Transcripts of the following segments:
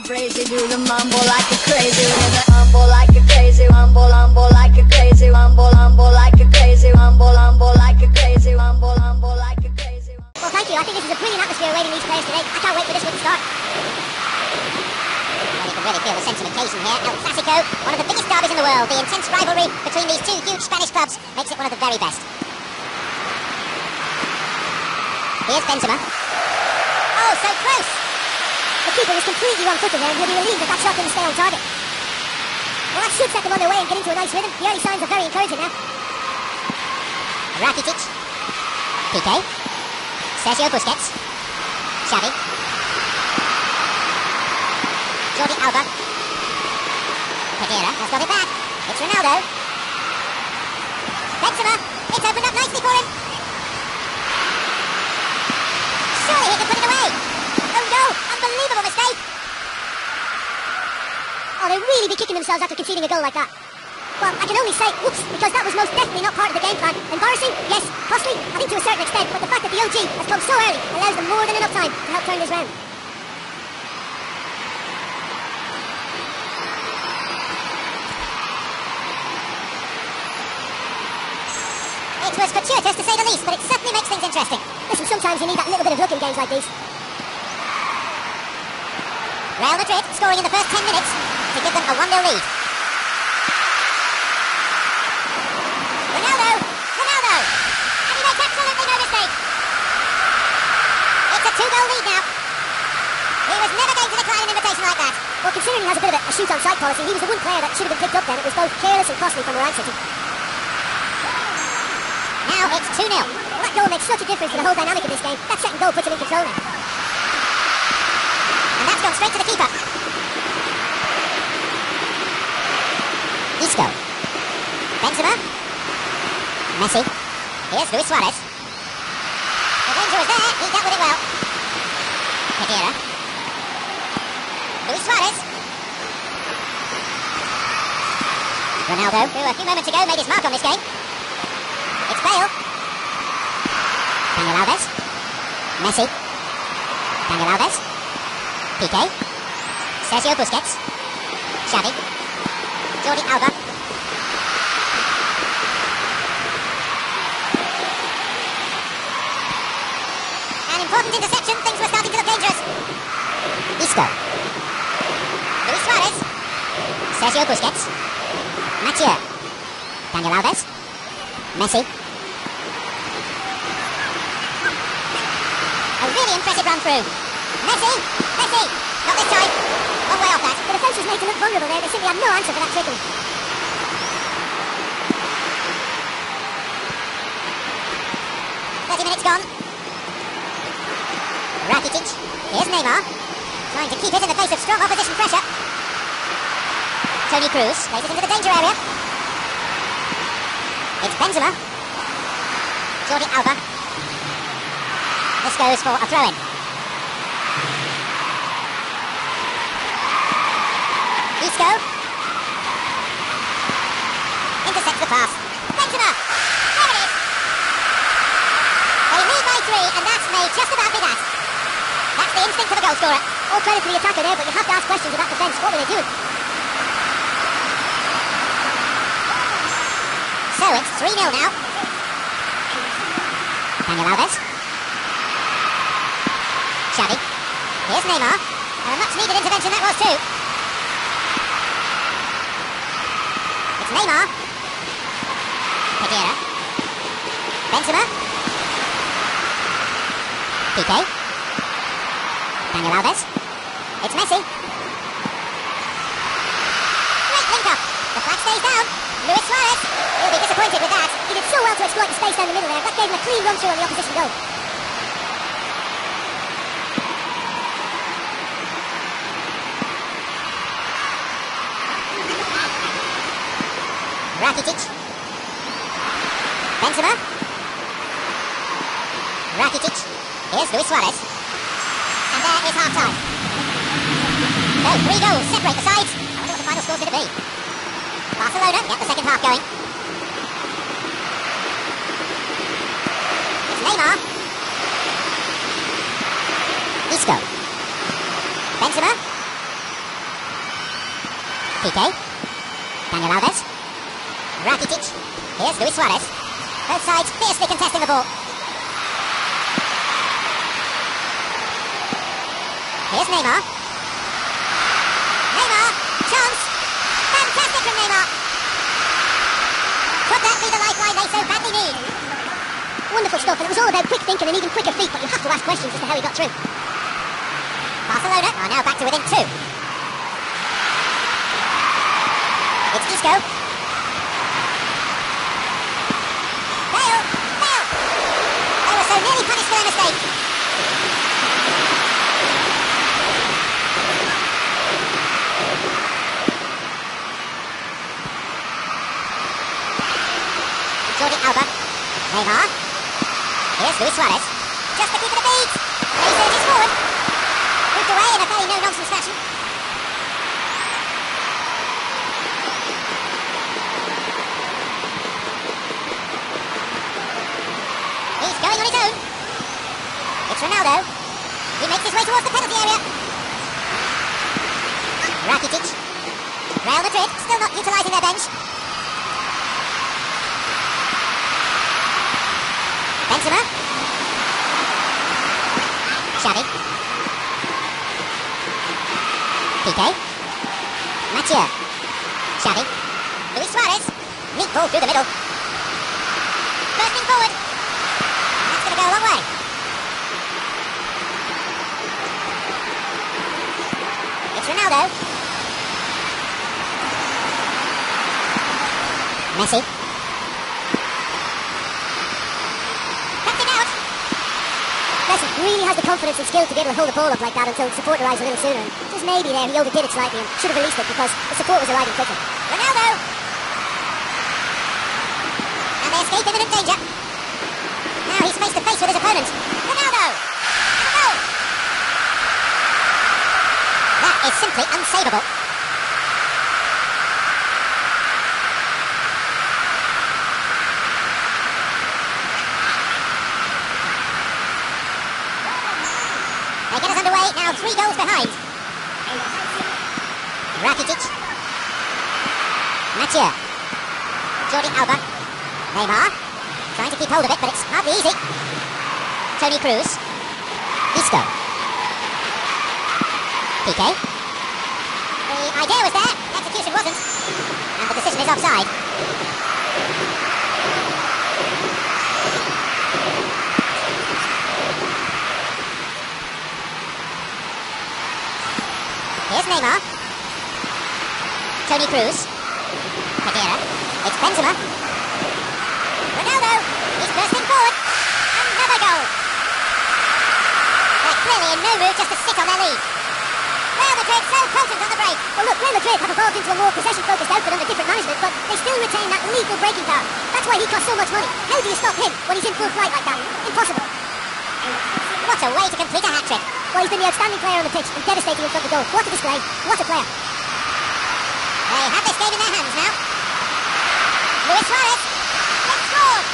crazy, do the mambo like a crazy, mambo like a crazy, mambo like a crazy, mambo like a crazy, mambo like a crazy, mambo like a crazy. Well, thank you. I think this is a brilliant atmosphere awaiting these players today. I can't wait for this one to start. Well, you can really feel the sentimentation here. El Clasico, one of the biggest derbies in the world. The intense rivalry between these two huge Spanish clubs makes it one of the very best. Here's Benzema. Oh, so close! The keeper was completely wrong-footed there, and he'll be relieved that that shot didn't stay on target. Well, that should set them on their way and get into a nice rhythm. The early signs are very encouraging now. Rakitic. Piqué. Sergio Busquets. Xavi. Jordi Alba. Pedera has got it back. It's Ronaldo. Benzema. It's opened up nicely for him. Surely he can put it away. Oh no! Unbelievable mistake! Oh, they'll really be kicking themselves after conceding a goal like that. Well, I can only say, whoops, because that was most definitely not part of the game plan. Embarrassing? Yes. Costly? I think to a certain extent, but the fact that the OG has come so early allows them more than enough time to help turn this round. It was fortuitous to say the least, but it certainly makes things interesting. Listen, sometimes you need that little bit of luck in games like these. Real Madrid scoring in the first 10 minutes to give them a 1-0 lead. Ronaldo! Ronaldo! And he makes absolutely no mistake. It's a 2-goal lead now. He was never going to decline an invitation like that. Well, considering he has a bit of a shoot-on-sight policy, he was the one player that should have been picked up then. It was both careless and costly from Real City. Now it's 2-0. Well, that goal makes such a difference to the whole dynamic of this game. That second goal puts him in control now. And that's gone straight to the keeper. Isco. Benzema. Messi. Here's Luis Suarez. The danger was there. He dealt with it well. Pedera. Luis Suarez. Ronaldo, who a few moments ago made his mark on this game. It's Bale. Daniel Alves. Messi. Daniel Alves. Piqué. Sergio Busquets. Xavi. Jordi Alba. An important interception. Things were starting to look dangerous. Isco. Luis Suarez. Sergio Busquets. Mathieu. Daniel Alves. Messi. A really impressive run through. Messi! Messi! Not this time. Long way off that. The defence was made to look vulnerable there. They simply had no answer for that trickle. 30 minutes gone. Rakitic. Here's Neymar. Trying to keep it in the face of strong opposition pressure. Toni Kroos plays it into the danger area. It's Benzema. Jordi Alba. This goes for a throw-in. Isco. Intercepts the pass. Benzema. There it is. They lead by 3, and that may just about be that. That's the instinct of a goal scorer. All credit to the attacker there, but you have to ask questions about defence. What were they doing? So it's 3-0 now. Daniel Alves. Xavi. Here's Neymar. And a much-needed intervention that was too. It's Neymar. Pedera. Benzema. Piqué. Daniel Alves. It's Messi. Great link-up. The flag stays down. Luis Suarez. He'll be disappointed with that. He did so well to exploit the space down the middle there. That gave him a clean run-through on the opposition goal. Rakitic. Benzema. Rakitic. Here's Luis Suarez. And there is half-time. So, 3 goals separate the sides. I wonder what the final score's going to be. Barcelona get the second half going. It's Neymar. Isco. Benzema. Piqué. Daniel Alves. Rakitic. Here's Luis Suarez. Both sides fiercely contesting the ball. Here's Neymar. Neymar. Chance. Fantastic from Neymar. Could that be the lifeline they so badly need? Wonderful stuff, and it was all about quick thinking and even quicker feet, but you have to ask questions as to how he got through. Barcelona are now back to within 2. It's Isco. Bale! Bale! They were so nearly punished for their mistake. Jordi Alba. Neymar. Here's Luis Suarez. Just to keep it a beat. And he surges forward. Moved away in a very no-nonsense fashion. He's going on his own. It's Ronaldo. He makes his way towards the penalty area. Rakitic. Real Madrid still not utilising their bench. Benzema. Xavi. Piqué. Mathieu. Xavi. Luis Suarez. Neat ball through the middle. Bursting forward. That's going to go a long way. It's Ronaldo. Messi. Messi really has the confidence and skill to be able to hold the ball up like that until support arrives a little sooner. And just maybe there he overdid it slightly and should have released it because the support was arriving quicker. Ronaldo! And they escape imminent danger. Now he's face to face with his opponent. Ronaldo! And a goal! That is simply unsavable. They get us underway, now 3 goals behind. Rakitic. Mathieu. Jordi Alba. Neymar. Trying to keep hold of it, but it's hardly easy. Toni Kroos. Isco. Piqué. The idea was there, execution wasn't. And the decision is offside. Here's Neymar. Toni Kroos. Khedira. It's Benzema. Ronaldo. He's bursting forward. Another goal. They're clearly in no mood just to sit on their lead. Real Madrid so potent on the break. Well look, Real Madrid have evolved into a more possession-focused outfit under different management, but they still retain that lethal breaking power. That's why he costs so much money. How do you stop him when he's in full flight like that? Impossible. What a way to complete a hat-trick. Well, he's been the outstanding player on the pitch and devastating in front of goal. What a display. What a player. They have this game in their hands now. Luis Suarez. It's scored.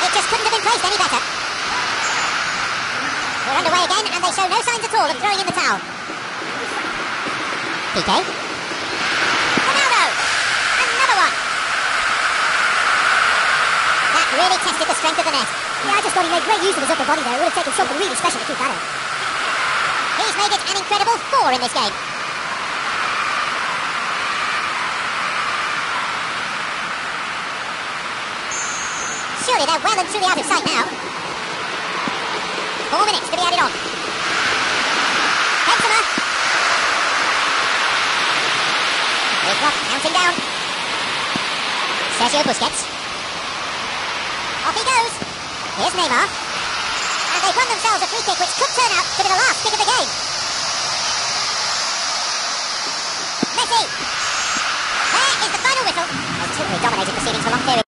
It just couldn't have been placed any better. We're underway again and they show no signs at all of throwing in the towel. Piqué. Ronaldo. Another one. That really tested the strength of the net. Yeah, I just thought he made great use of his upper body there. It would have taken something really special to keep that out. He's made it an incredible 4 in this game. Surely they're well and truly out of sight now. 4 minutes to be added on. Benzema. Big block, counting down. Sergio Busquets. Off he goes. Here's Neymar. And they've won themselves a free kick which could turn out to be the last kick of the game. Messi! There is the final whistle. They've totally dominated proceedings for long periods.